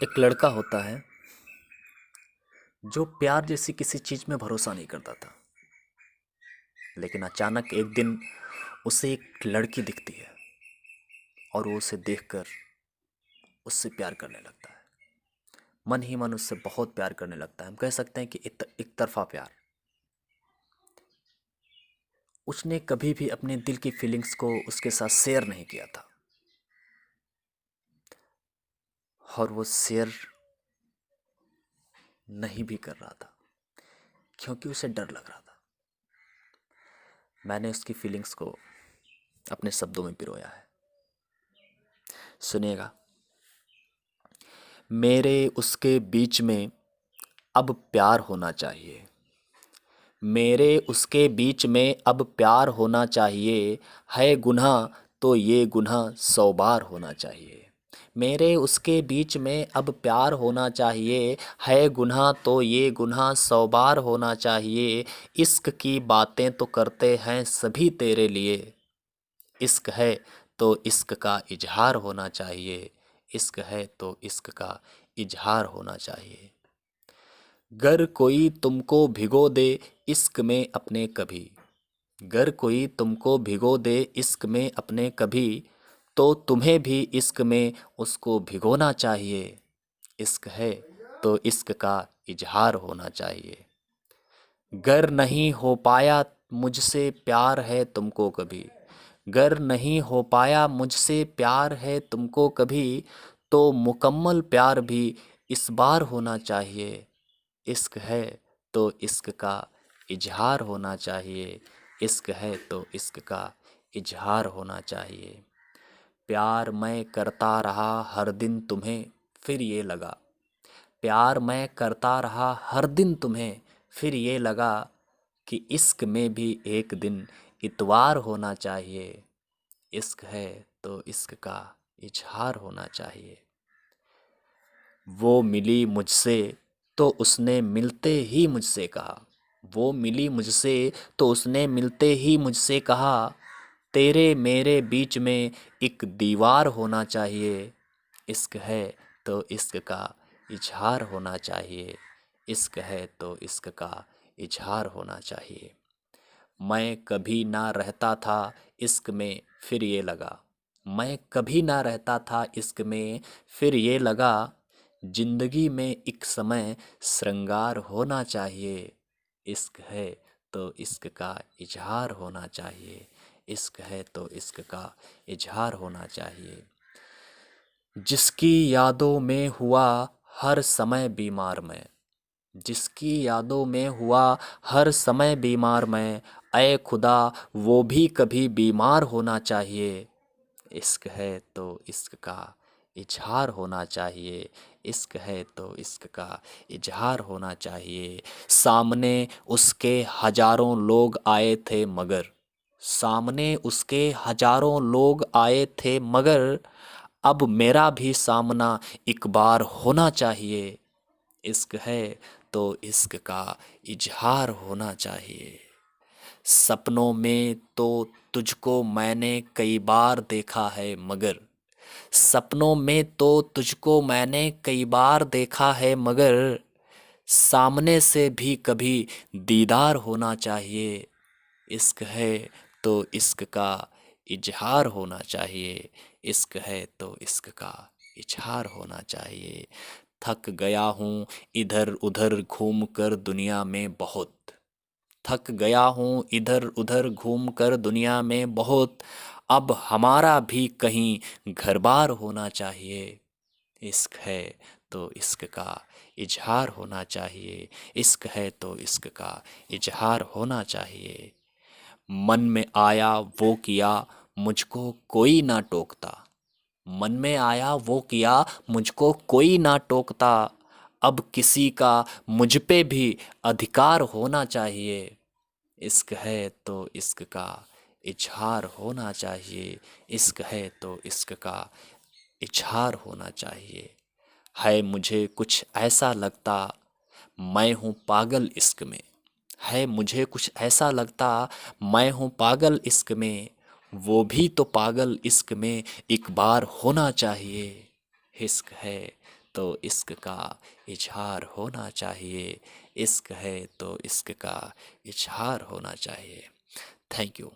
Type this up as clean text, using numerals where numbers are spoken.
एक लड़का होता है जो प्यार जैसी किसी चीज़ में भरोसा नहीं करता था। लेकिन अचानक एक दिन उसे एक लड़की दिखती है और वो उसे देखकर उससे प्यार करने लगता है। मन ही मन उससे बहुत प्यार करने लगता है। हम कह सकते हैं कि एक तरफा प्यार। उसने कभी भी अपने दिल की फीलिंग्स को उसके साथ शेयर नहीं किया था और वो शेयर नहीं भी कर रहा था क्योंकि उसे डर लग रहा था। मैंने उसकी फीलिंग्स को अपने शब्दों में पिरोया है। सुनिएगा। मेरे उसके बीच में अब प्यार होना चाहिए। मेरे उसके बीच में अब प्यार होना चाहिए। है गुनाह तो ये गुनाह 100 बार होना चाहिए। मेरे उसके बीच में अब प्यार होना चाहिए। है गुनाह तो ये गुनाह 100 बार होना चाहिए। इश्क की बातें तो करते हैं सभी तेरे लिए। इश्क है तो इश्क का इजहार होना चाहिए। इश्क है तो इश्क का इजहार होना चाहिए। गर कोई तुमको भिगो दे इश्क में अपने कभी। गर कोई तुमको भिगो दे इश्क में अपने कभी, तो तुम्हें भी इश्क में उसको भिगोना चाहिए। इश्क है तो इश्क का इजहार होना चाहिए। गर नहीं हो पाया मुझसे प्यार है तुमको कभी। गर नहीं हो पाया मुझसे प्यार है तुमको कभी, तो मुकम्मल प्यार भी इस बार होना चाहिए। इश्क है तो इश्क का इजहार होना चाहिए। इश्क है तो इश्क का इजहार होना चाहिए। प्यार मैं करता रहा हर दिन तुम्हें, फिर ये लगा। प्यार मैं करता रहा हर दिन तुम्हें, फिर ये लगा कि इश्क में भी एक दिन इतवार होना चाहिए। इश्क है तो इश्क का इजहार होना चाहिए। वो मिली मुझसे तो उसने मिलते ही मुझसे कहा। वो मिली मुझसे तो उसने मिलते ही मुझसे कहा, तेरे मेरे बीच में एक दीवार होना चाहिए। इश्क है तो इश्क का इजहार होना चाहिए। इश्क है तो इश्क का इजहार होना चाहिए। मैं कभी ना रहता था इश्क में, फिर ये लगा। मैं कभी ना रहता था इश्क में, फिर ये लगा जिंदगी में एक समय श्रृंगार होना चाहिए। इश्क है तो इश्क का इजहार होना चाहिए। इश्क है तो इश्क का इजहार होना चाहिए। जिसकी यादों में हुआ हर समय बीमार मैं। जिसकी यादों में हुआ हर समय बीमार मैं, ऐ खुदा वो भी कभी बीमार होना चाहिए। इश्क है तो इश्क का इजहार होना चाहिए। इश्क है तो इश्क का इजहार होना चाहिए। सामने उसके हजारों लोग आए थे मगर। सामने उसके हजारों लोग आए थे मगर, अब मेरा भी सामना एक बार होना चाहिए। इश्क है तो इश्क का इजहार होना चाहिए। सपनों में तो तुझको मैंने कई बार देखा है मगर। सपनों में तो तुझको मैंने कई बार देखा है मगर, सामने से भी कभी दीदार होना चाहिए। इश्क है तो इश्क का इजहार होना चाहिए। इश्क है तो इश्क का इजहार होना चाहिए। थक गया हूँ इधर उधर घूम कर दुनिया में बहुत। थक गया हूँ इधर उधर घूम कर दुनिया में बहुत, अब हमारा भी कहीं घर बार होना चाहिए। इश्क है तो इश्क का इजहार होना चाहिए। इश्क है तो इश्क का इजहार होना चाहिए। मन में आया वो किया मुझको कोई ना टोकता। मन में आया वो किया मुझको कोई ना टोकता, अब किसी का मुझ पे भी अधिकार होना चाहिए। इश्क है तो इश्क का इजहार होना चाहिए। इश्क है तो इश्क का इजहार होना चाहिए। है मुझे कुछ ऐसा लगता मैं हूँ पागल इश्क में। है मुझे कुछ ऐसा लगता मैं हूँ पागल इश्क में, वो भी तो पागल इश्क में एक बार होना चाहिए। इश्क है तो इश्क का इजहार होना चाहिए, इश्क है तो इश्क का इजहार होना चाहिए। Thank you.